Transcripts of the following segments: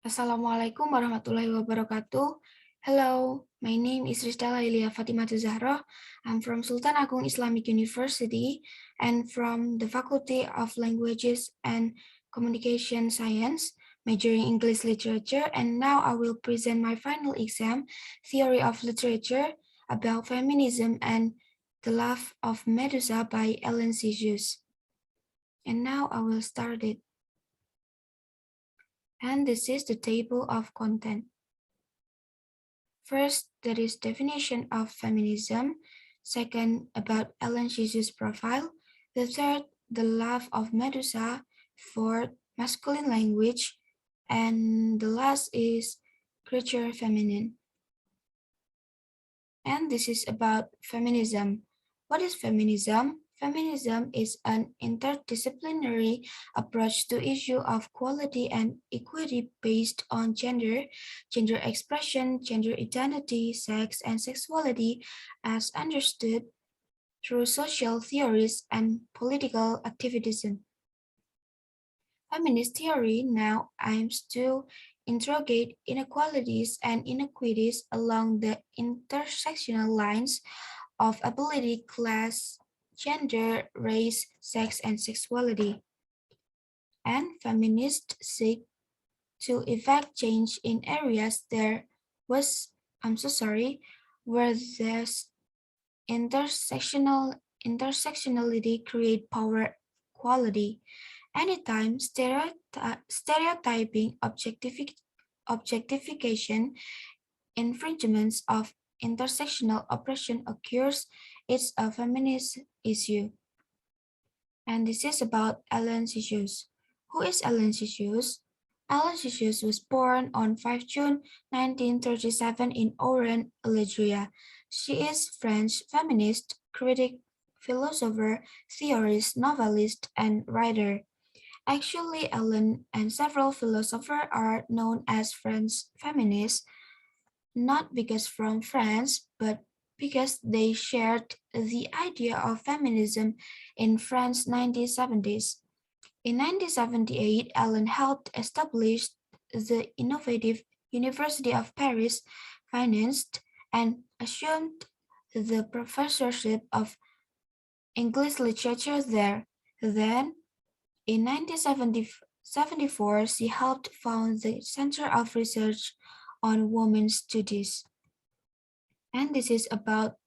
Assalamualaikum warahmatullahi wabarakatuh. Hello, my name is RISDA LAILIA FATIMATU ZAHRO. I'm from Sultan Agung Islamic University and from the Faculty of Languages and Communication Science, majoring English Literature, and now I will present my final exam, Theory of Literature, about Feminism and the Love of Medusa by Helen Cixous. And now I will start it. And this is the table of content. First, there is definition of feminism. Second, about Helen Cixous' profile. The third, the Love of Medusa. Fourth, masculine language. And the last is creature feminine. And this is about feminism. What is feminism? Feminism is an interdisciplinary approach to issue of equality and equity based on gender, gender expression, gender identity, sex, and sexuality as understood through social theories and political activism. Feminist theory now aims to interrogate inequalities and inequities along the intersectional lines of ability, class, gender, race, sex, and sexuality. And feminists seek to effect change in areas where this intersectionality create power equality. Anytime stereotyping, objectification, infringements of intersectional oppression occurs, it's a feminist issue. And this is about Helen Cixous. Who is Helen Cixous? Helen Cixous was born on 5 June 1937 in Oran, Algeria. She is French feminist, critic, philosopher, theorist, novelist, and writer. Actually, Helen and several philosophers are known as French feminists, not because from France, but because they shared the idea of feminism in France's 1970s. In 1978, Helen helped establish the innovative University of Paris, financed and assumed the professorship of English literature there. Then, in 1974, she helped found the Center of Research on Women's Studies. And this is about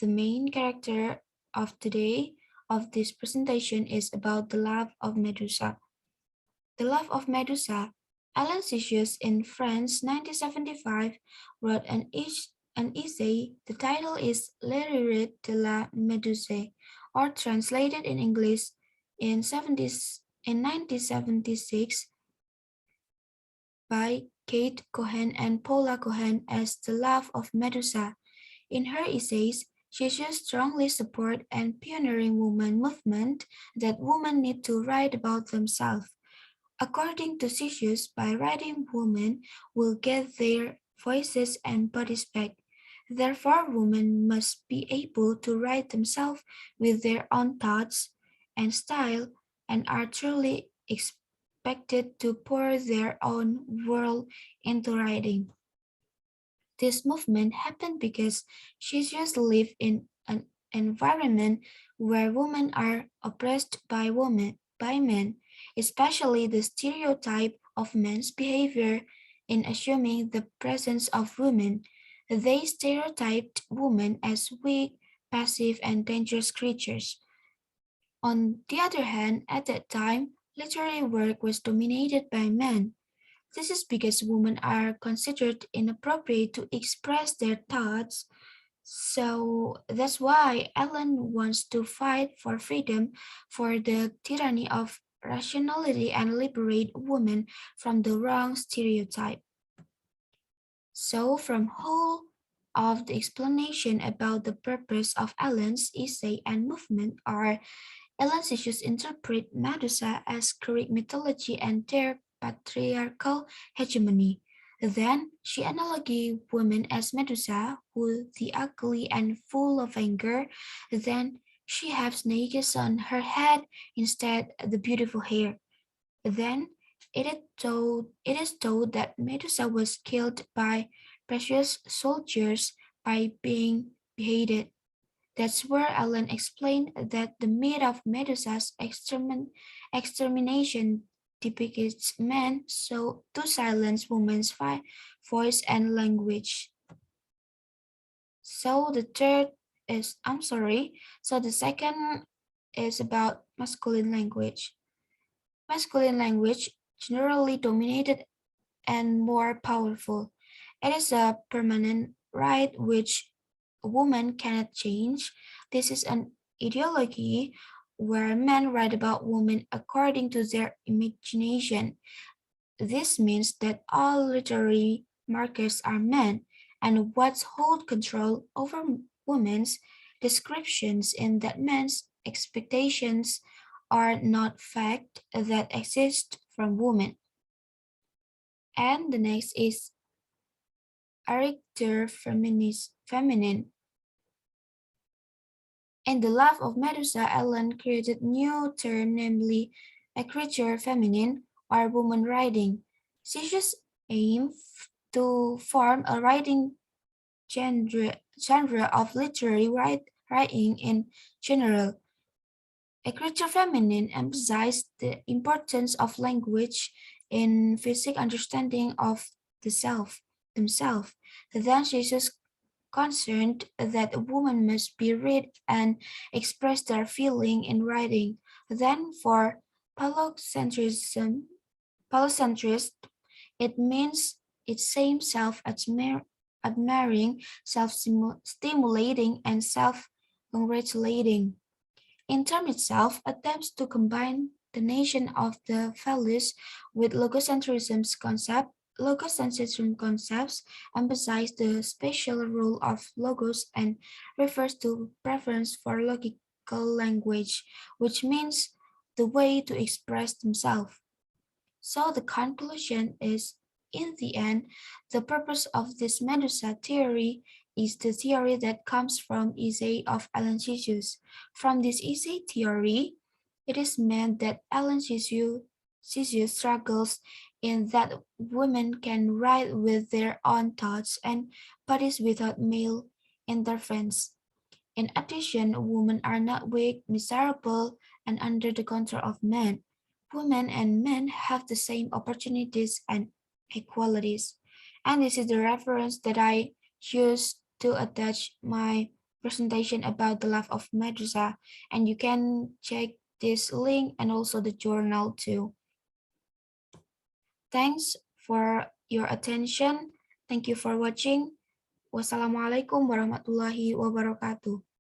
the main character of today of this presentation is about the Love of Medusa. The Love of Medusa. Helen Cixous in France, 1975, wrote an essay. The title is L'Erreur de la Méduse, or translated in English in 1976 by Kate Cohen and Paula Cohen as The Love of Medusa. In her essays, Cixous strongly support and pioneering women movement that women need to write about themselves. According to Cixous, by writing, women will get their voices and bodies back. Therefore, women must be able to write themselves with their own thoughts and style and are truly expected to pour their own world into writing. This movement happened because Cixous lived in an environment where women are oppressed by men, especially the stereotype of men's behavior in assuming the presence of women. They stereotyped women as weak, passive, and dangerous creatures. On the other hand, at that time, literary work was dominated by men. This is because women are considered inappropriate to express their thoughts. So that's why Helen wants to fight for freedom, for the tyranny of rationality, and liberate women from the wrong stereotype. So from whole of the explanation about the purpose of Helen's essay and movement are Helen Cixous interpret Medusa as Greek mythology and their patriarchal hegemony. Then she analogy women as Medusa, who the ugly and full of anger. Then she has snakes on her head instead the beautiful hair. Then It is told that Medusa was killed by precious soldiers by being beheaded. That's where Ellen explained that the myth of Medusa's extermination depicts men so to silence women's voice and language. So the third is, I'm sorry, so the second is about masculine language. Masculine language, generally dominated and more powerful. It is a permanent right which a woman cannot change. This is an ideology where men write about women according to their imagination. This means that all literary markers are men, and what hold control over women's descriptions in that men's expectations are not fact that exist from women. And the next is character feminine. In The Love of Medusa, Ellen created new term, namely a creature feminine or woman writing. She just aimed to form a writing genre of literary writing in general. A creature feminine emphasized the importance of language in physical understanding of the self, themselves. Then Jesus concerned that a woman must be read and express their feeling in writing. Then for Palocentrist, it means its same self-admiring, self-stimulating, and self-congratulating. In term itself attempts to combine the nation of the values with logocentrism concepts emphasize the spatial role of logos and refers to preference for logical language, which means the way to express themselves. So the conclusion is, in the end, the purpose of this Medusa theory is the theory that comes from essay of Helen Cixous. From this essay theory, it is meant that Helen Cixous struggles in that women can write with their own thoughts and bodies without male interference. In addition, women are not weak, miserable, and under the control of men. Women and men have the same opportunities and equalities. And this is the reference that I used to attach my presentation about the life of Medusa. And you can check this link and also the journal too. Thanks for your attention. Thank you for watching. Wassalamualaikum warahmatullahi wabarakatuh.